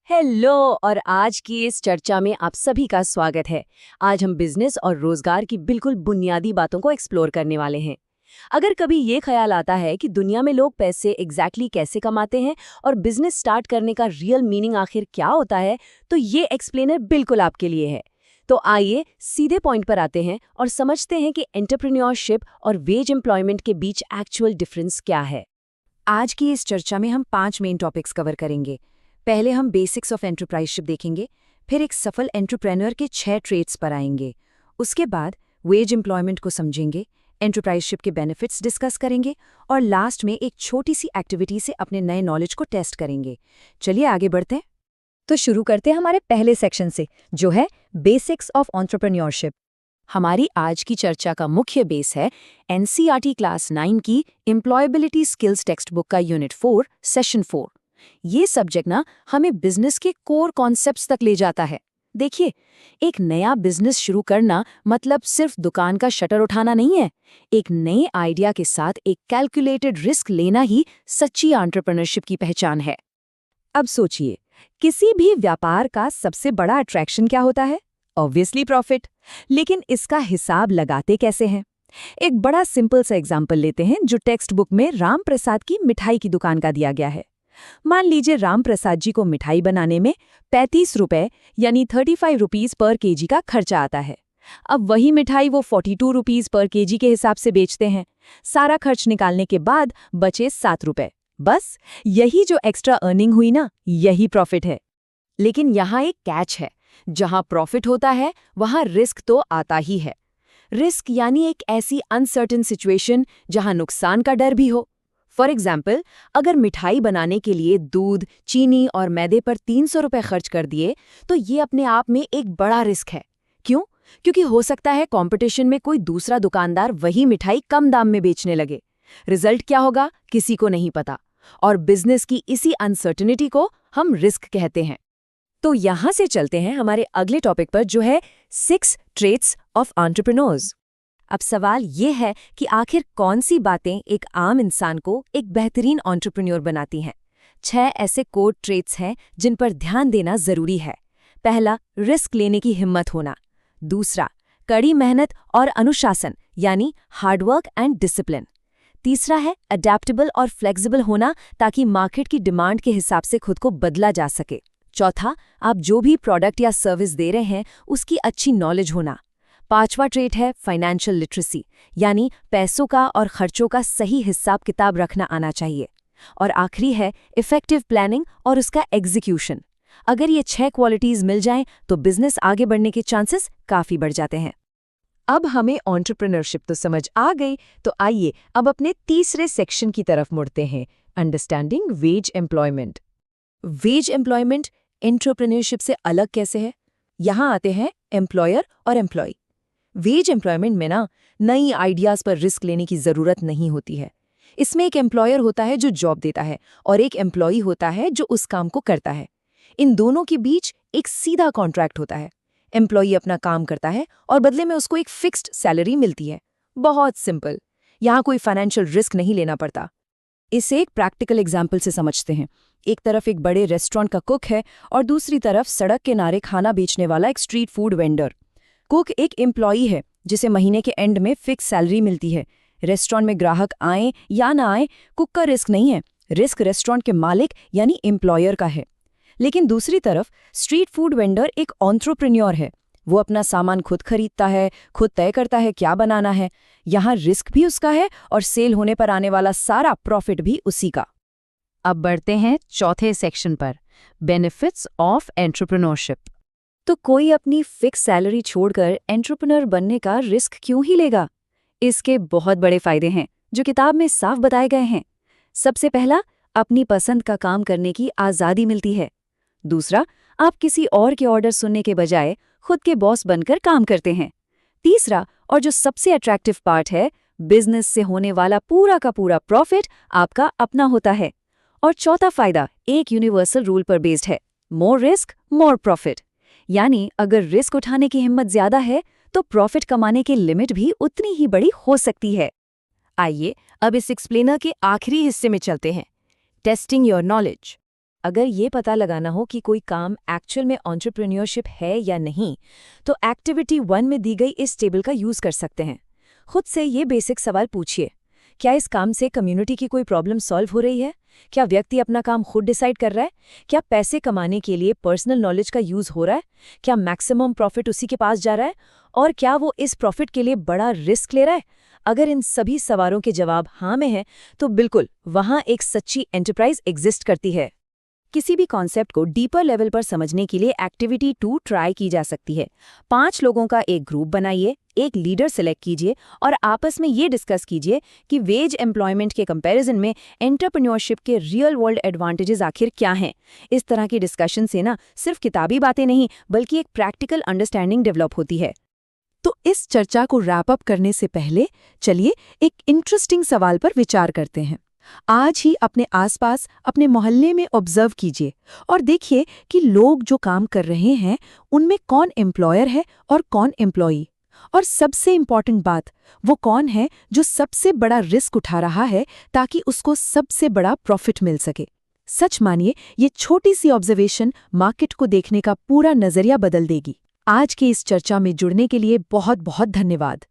Hello. और आज की इस चर्चा में आप सभी का स्वागत है। आज हम बिजनेस और रोजगार की बिल्कुल बुनियादी बातों को एक्सप्लोर करने वाले हैं। अगर कभी ये ख्याल आता है कि दुनिया में लोग पैसे एग्जैक्टली कैसे कमाते हैं और बिजनेस स्टार्ट करने का रियल मीनिंग आखिर क्या होता है, तो ये एक्सप्लेनर बिल्कुल आपके लिए है। तो आइए सीधे पॉइंट पर आते हैं और समझते हैं कि एंटरप्रेन्योरशिप और वेज एम्प्लॉयमेंट के बीच एक्चुअल डिफरेंस क्या है। आज की इस चर्चा में हम 5 मेन टॉपिक्स कवर करेंगे। पहले हम बेसिक्स ऑफ एंटरप्राइजशिप देखेंगे, फिर एक सफल एंटरप्रेन्योर के 6 ट्रेट्स पर आएंगे। उसके बाद वेज एम्प्लॉयमेंट को समझेंगे, एंटरप्राइजशिप के बेनिफिट्स डिस्कस करेंगे और लास्ट में एक छोटी सी एक्टिविटी से अपने नए नॉलेज को टेस्ट करेंगे। चलिए आगे बढ़ते हैं। तो शुरू करते हैं हमारे पहले सेक्शन से, जो है बेसिक्स ऑफ एंटरप्रेन्योरशिप। हमारी आज की चर्चा का मुख्य बेस है एनसीईआरटी क्लास 9 की एम्प्लॉयबिलिटी स्किल्स टेक्स्ट बुक का यूनिट 4 सेशन 4। ये सब्जेक्ट ना हमें बिजनेस के कोर कॉन्सेप्ट्स तक ले जाता है। देखिए, एक नया बिजनेस शुरू करना मतलब सिर्फ दुकान का शटर उठाना नहीं है। एक नए आइडिया के साथ एक कैलकुलेटेड रिस्क लेना ही सच्ची एंटरप्रेन्योरशिप की पहचान है। अब सोचिए, किसी भी व्यापार का सबसे बड़ा अट्रैक्शन क्या होता है? Obviously profit. लेकिन इसका हिसाब लगाते कैसे हैं? एक बड़ा सिंपल सा एग्जाम्पल लेते हैं जो टेक्स्ट बुक में राम प्रसाद की मिठाई की दुकान का दिया गया है। मान लीजिए राम प्रसाद जी को मिठाई बनाने में 35 रुपए यानी 35 रुपीज पर केजी का खर्चा आता है। अब वही मिठाई वो 42 रुपीज पर केजी के हिसाब से बेचते हैं। सारा खर्च निकालने के बाद बचे 7 रुपए। बस यही जो एक्स्ट्रा अर्निंग हुई ना, यही प्रॉफिट है। लेकिन यहाँ एक कैच है, जहाँ प्रॉफिट होता है वहाँ रिस्क तो आता ही है। रिस्क यानी एक ऐसी अनसर्टेन सिचुएशन जहाँ नुकसान का डर भी हो। फॉर एग्जाम्पल, अगर मिठाई बनाने के लिए दूध, चीनी और मैदे पर 300 रुपए खर्च कर दिए, तो ये अपने आप में एक बड़ा रिस्क है। क्यों? क्योंकि हो सकता है कंपटीशन में कोई दूसरा दुकानदार वही मिठाई कम दाम में बेचने लगे। रिजल्ट क्या होगा, किसी को नहीं पता। और बिजनेस की इसी अनसर्टेनिटी को हम रिस्क कहते हैं। तो यहां से चलते हैं हमारे अगले टॉपिक पर, जो है 6 ट्रेट्स ऑफ एंटरप्रेन्योर्स। अब सवाल ये है कि आखिर कौन सी बातें एक आम इंसान को एक बेहतरीन एंटरप्रेन्योर बनाती हैं। 6 ऐसे कोर ट्रेट्स हैं जिन पर ध्यान देना जरूरी है। पहला, रिस्क लेने की हिम्मत होना। दूसरा, कड़ी मेहनत और अनुशासन यानी हार्डवर्क एंड डिसिप्लिन। तीसरा है अडेप्टेबल और फ्लेक्सिबल होना, ताकि मार्केट की डिमांड के हिसाब से खुद को बदला जा सके। चौथा, आप जो भी प्रोडक्ट या सर्विस दे रहे हैं उसकी अच्छी नॉलेज होना। पांचवा ट्रेट है फाइनेंशियल लिटरेसी, यानी पैसों का और खर्चों का सही हिसाब किताब रखना आना चाहिए। और आखिरी है इफेक्टिव प्लानिंग और उसका एग्जीक्यूशन। अगर ये 6 क्वालिटीज मिल जाएं तो बिजनेस आगे बढ़ने के चांसेस काफी बढ़ जाते हैं। अब हमें एंटरप्रेन्योरशिप तो समझ आ गई, तो आइए अब अपने तीसरे सेक्शन की तरफ मुड़ते हैं, understanding veg employment. Veg employment entrepreneurship से अलग कैसे है? यहाँ आते हैं एम्प्लॉयर और एम्प्लॉय। वेज एम्प्लॉयमेंट में ना नई आइडियाज पर रिस्क लेने की जरूरत नहीं होती है। इसमें एक एम्प्लॉयर होता है जो जॉब देता है और एक एम्प्लॉई होता है जो उस काम को करता है। इन दोनों के बीच एक सीधा कॉन्ट्रैक्ट होता है। एम्प्लॉई अपना काम करता है और बदले में उसको एक फिक्स्ड सैलरी मिलती है। बहुत सिंपल। यहाँ कोई फाइनेंशियल रिस्क नहीं लेना पड़ता। इसे एक प्रैक्टिकल एग्जाम्पल से समझते हैं। एक तरफ एक बड़े रेस्टोरेंट का कुक है और दूसरी तरफ सड़क किनारे खाना बेचने वाला एक स्ट्रीट फूड वेंडर। कुक एक एम्प्लॉई है जिसे महीने के एंड में फिक्स सैलरी मिलती है। रेस्टोरेंट में ग्राहक आए या ना आए, कुक का रिस्क नहीं है। रिस्क रेस्टोरेंट के मालिक यानी एम्प्लॉयर का है। लेकिन दूसरी तरफ स्ट्रीट फूड वेंडर एक एंटरप्रेन्योर है। वो अपना सामान खुद खरीदता है, खुद तय करता है क्या बनाना है। यहाँ रिस्क भी उसका है और सेल होने पर आने वाला सारा प्रॉफिट भी उसी का। अब बढ़ते हैं चौथे सेक्शन पर, बेनिफिट्स ऑफ एंटरप्रेन्योरशिप। तो कोई अपनी फिक्स सैलरी छोड़कर एंटरप्रेन्योर बनने का रिस्क क्यों ही लेगा? इसके बहुत बड़े फायदे हैं जो किताब में साफ बताए गए हैं। सबसे पहला, अपनी पसंद का काम करने की आज़ादी मिलती है। दूसरा, आप किसी और के ऑर्डर सुनने के बजाय खुद के बॉस बनकर काम करते हैं। तीसरा, और जो सबसे अट्रैक्टिव पार्ट है, बिजनेस से होने वाला पूरा का पूरा प्रॉफिट आपका अपना होता है। और चौथा फायदा एक यूनिवर्सल रूल पर बेस्ड है, मोर रिस्क मोर प्रॉफिट। यानी अगर रिस्क उठाने की हिम्मत ज्यादा है तो प्रॉफिट कमाने की लिमिट भी उतनी ही बड़ी हो सकती है। आइए अब इस एक्सप्लेनर के आखिरी हिस्से में चलते हैं, टेस्टिंग योर नॉलेज। अगर ये पता लगाना हो कि कोई काम एक्चुअल में एंटरप्रेन्योरशिप है या नहीं, तो एक्टिविटी 1 में दी गई इस टेबल का यूज कर सकते हैं। खुद से ये बेसिक सवाल पूछिए, क्या इस काम से कम्युनिटी की कोई प्रॉब्लम सॉल्व हो रही है? क्या व्यक्ति अपना काम खुद डिसाइड कर रहा है? क्या पैसे कमाने के लिए पर्सनल नॉलेज का यूज हो रहा है? क्या मैक्सिमम प्रॉफिट उसी के पास जा रहा है? और क्या वो इस प्रॉफिट के लिए बड़ा रिस्क ले रहा है? अगर इन सभी सवालों के जवाब हाँ में हैं, तो बिल्कुल वहाँ एक सच्ची एंटरप्राइज एग्जिस्ट करती है। किसी भी कॉन्सेप्ट को डीपर लेवल पर समझने के लिए एक्टिविटी 2 ट्राई की जा सकती है। 5 लोगों का एक ग्रुप बनाइए, एक लीडर सेलेक्ट कीजिए और आपस में ये डिस्कस कीजिए कि वेज एम्प्लॉयमेंट के कंपैरिजन में एंटरप्रेन्योरशिप के रियल वर्ल्ड एडवांटेजेस आखिर क्या हैं। इस तरह की डिस्कशन से ना सिर्फ किताबी बातें नहीं, बल्कि एक प्रैक्टिकल अंडरस्टैंडिंग डेवलप होती है। तो इस चर्चा को रैप अप करने से पहले चलिए एक इंटरेस्टिंग सवाल पर विचार करते हैं। आज ही अपने आसपास, अपने मोहल्ले में ऑब्जर्व कीजिए और देखिए कि लोग जो काम कर रहे हैं उनमें कौन एम्प्लॉयर है और कौन एम्प्लॉई। और सबसे इम्पॉर्टेंट बात, वो कौन है जो सबसे बड़ा रिस्क उठा रहा है ताकि उसको सबसे बड़ा प्रॉफिट मिल सके। सच मानिए, ये छोटी सी ऑब्जर्वेशन मार्केट को देखने का पूरा नजरिया बदल देगी। आज की इस चर्चा में जुड़ने के लिए बहुत बहुत धन्यवाद।